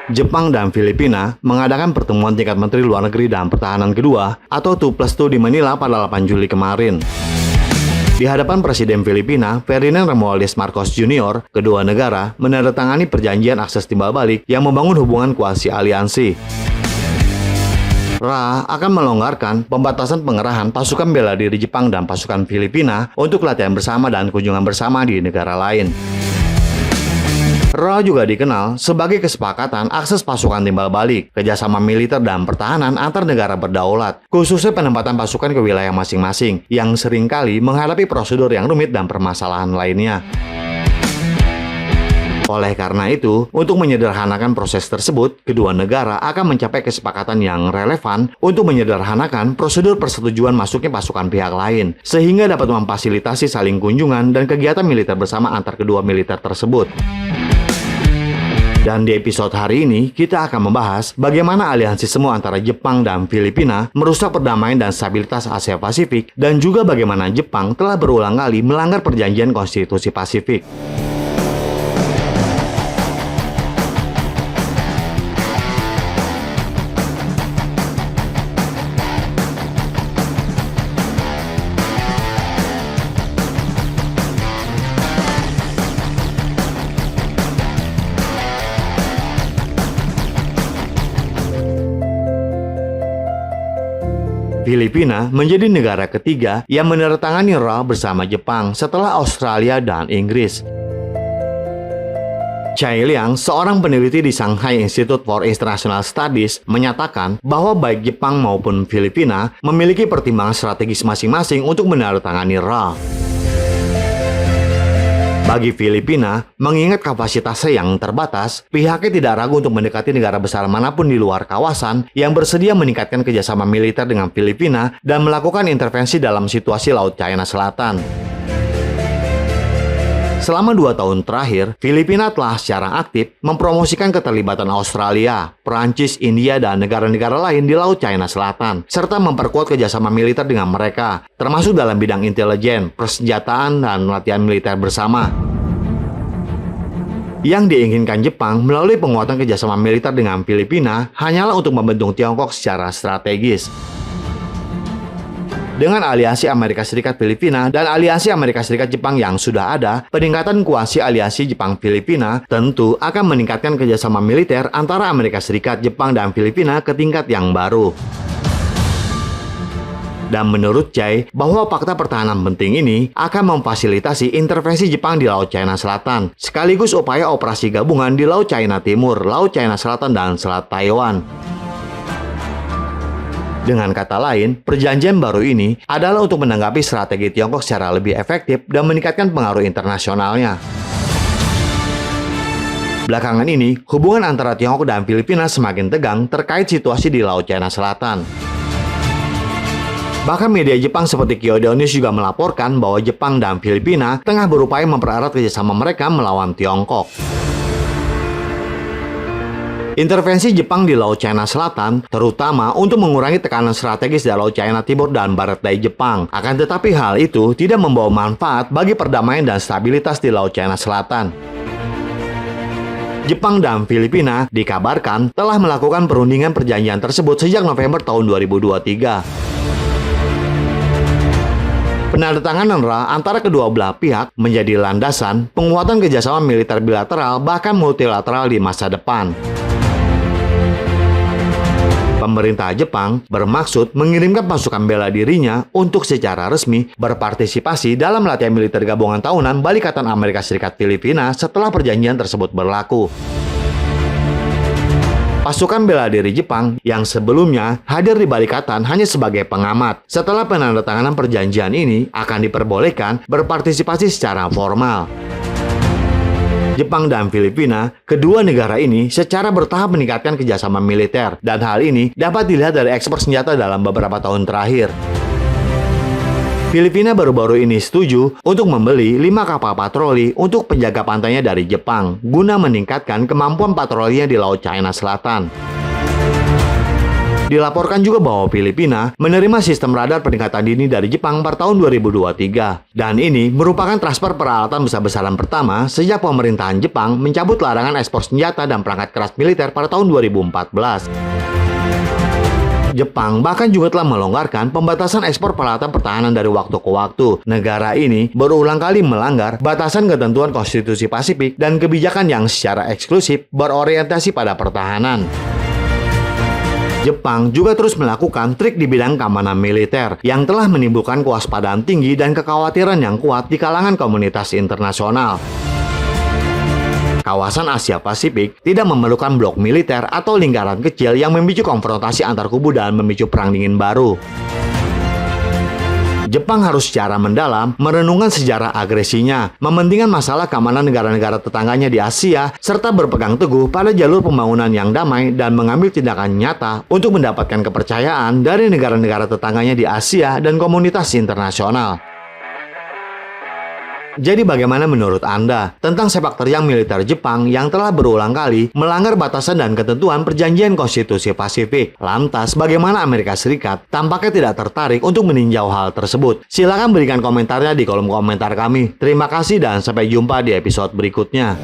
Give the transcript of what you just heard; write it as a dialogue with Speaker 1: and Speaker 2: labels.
Speaker 1: Jepang dan Filipina mengadakan pertemuan tingkat Menteri Luar Negeri dan Pertahanan kedua atau 2+2 di Manila pada 8 Juli kemarin. Di hadapan Presiden Filipina, Ferdinand Romualdez Marcos Jr., kedua negara menandatangani perjanjian akses timbal balik yang membangun hubungan kuasi aliansi. RA akan melonggarkan pembatasan pengerahan pasukan bela diri Jepang dan pasukan Filipina untuk latihan bersama dan kunjungan bersama di negara lain. RA juga dikenal sebagai kesepakatan akses pasukan timbal balik, kerjasama militer dan pertahanan antar negara berdaulat, khususnya penempatan pasukan ke wilayah masing-masing, yang seringkali menghadapi prosedur yang rumit dan permasalahan lainnya. Oleh karena itu, untuk menyederhanakan proses tersebut, kedua negara akan mencapai kesepakatan yang relevan untuk menyederhanakan prosedur persetujuan masuknya pasukan pihak lain, sehingga dapat memfasilitasi saling kunjungan dan kegiatan militer bersama antar kedua militer tersebut. Dan di episode hari ini, kita akan membahas bagaimana aliansi semu antara Jepang dan Filipina merusak perdamaian dan stabilitas Asia Pasifik, dan juga bagaimana Jepang telah berulang kali melanggar perjanjian konstitusi Pasifik. Filipina menjadi negara ketiga yang menandatangani RA bersama Jepang setelah Australia dan Inggris. Chai Liang, seorang peneliti di Shanghai Institute for International Studies, menyatakan bahwa baik Jepang maupun Filipina memiliki pertimbangan strategis masing-masing untuk menandatangani RA. Bagi Filipina, mengingat kapasitasnya yang terbatas, pihaknya tidak ragu untuk mendekati negara besar manapun di luar kawasan yang bersedia meningkatkan kerjasama militer dengan Filipina dan melakukan intervensi dalam situasi Laut China Selatan. Selama 2 tahun terakhir, Filipina telah secara aktif mempromosikan keterlibatan Australia, Perancis, India, dan negara-negara lain di Laut China Selatan, serta memperkuat kerjasama militer dengan mereka, termasuk dalam bidang intelijen, persenjataan, dan latihan militer bersama. Yang diinginkan Jepang melalui penguatan kerjasama militer dengan Filipina hanyalah untuk membentuk Tiongkok secara strategis. Dengan aliansi Amerika Serikat Filipina dan aliansi Amerika Serikat Jepang yang sudah ada, peningkatan kuasi aliansi Jepang Filipina tentu akan meningkatkan kerjasama militer antara Amerika Serikat, Jepang, dan Filipina ke tingkat yang baru. Dan menurut Chai, bahwa fakta pertahanan penting ini akan memfasilitasi intervensi Jepang di Laut China Selatan, sekaligus upaya operasi gabungan di Laut China Timur, Laut China Selatan, dan Selat Taiwan. Dengan kata lain, perjanjian baru ini adalah untuk menanggapi strategi Tiongkok secara lebih efektif dan meningkatkan pengaruh internasionalnya. Belakangan ini, hubungan antara Tiongkok dan Filipina semakin tegang terkait situasi di Laut China Selatan. Bahkan media Jepang seperti Kyodo News juga melaporkan bahwa Jepang dan Filipina tengah berupaya mempererat kerjasama mereka melawan Tiongkok. Intervensi Jepang di Laut China Selatan terutama untuk mengurangi tekanan strategis di Laut China Timur dan Barat Daya Jepang. Akan tetapi hal itu tidak membawa manfaat bagi perdamaian dan stabilitas di Laut China Selatan. Jepang dan Filipina dikabarkan telah melakukan perundingan perjanjian tersebut sejak November tahun 2023. Penandatanganan RA antara kedua belah pihak menjadi landasan penguatan kerjasama militer bilateral bahkan multilateral di masa depan. Pemerintah Jepang bermaksud mengirimkan pasukan bela dirinya untuk secara resmi berpartisipasi dalam latihan militer gabungan tahunan Balikatan Amerika Serikat Filipina setelah perjanjian tersebut berlaku. Pasukan bela diri Jepang yang sebelumnya hadir di Balikatan hanya sebagai pengamat, setelah penandatanganan perjanjian ini akan diperbolehkan berpartisipasi secara formal. Jepang dan Filipina, kedua negara ini secara bertahap meningkatkan kerjasama militer, dan hal ini dapat dilihat dari ekspor senjata dalam beberapa tahun terakhir. Filipina baru-baru ini setuju untuk membeli 5 kapal patroli untuk penjaga pantainya dari Jepang, guna meningkatkan kemampuan patrolinya di Laut China Selatan. Dilaporkan juga bahwa Filipina menerima sistem radar peringatan dini dari Jepang pada tahun 2023. Dan ini merupakan transfer peralatan besar-besaran pertama sejak pemerintahan Jepang mencabut larangan ekspor senjata dan perangkat keras militer pada tahun 2014. Jepang bahkan juga telah melonggarkan pembatasan ekspor peralatan pertahanan dari waktu ke waktu. Negara ini berulang kali melanggar batasan ketentuan konstitusi Pasifik dan kebijakan yang secara eksklusif berorientasi pada pertahanan. Jepang juga terus melakukan trik di bidang keamanan militer yang telah menimbulkan kewaspadaan tinggi dan kekhawatiran yang kuat di kalangan komunitas internasional. Kawasan Asia Pasifik tidak memerlukan blok militer atau lingkaran kecil yang memicu konfrontasi antar kubu dan memicu perang dingin baru. Jepang harus secara mendalam merenungkan sejarah agresinya, mementingkan masalah keamanan negara-negara tetangganya di Asia, serta berpegang teguh pada jalur pembangunan yang damai dan mengambil tindakan nyata untuk mendapatkan kepercayaan dari negara-negara tetangganya di Asia dan komunitas internasional. Jadi bagaimana menurut Anda tentang sepak terjang militer Jepang yang telah berulang kali melanggar batasan dan ketentuan perjanjian konstitusi Pasifik? Lantas bagaimana Amerika Serikat tampaknya tidak tertarik untuk meninjau hal tersebut? Silakan berikan komentarnya di kolom komentar kami. Terima kasih dan sampai jumpa di episode berikutnya.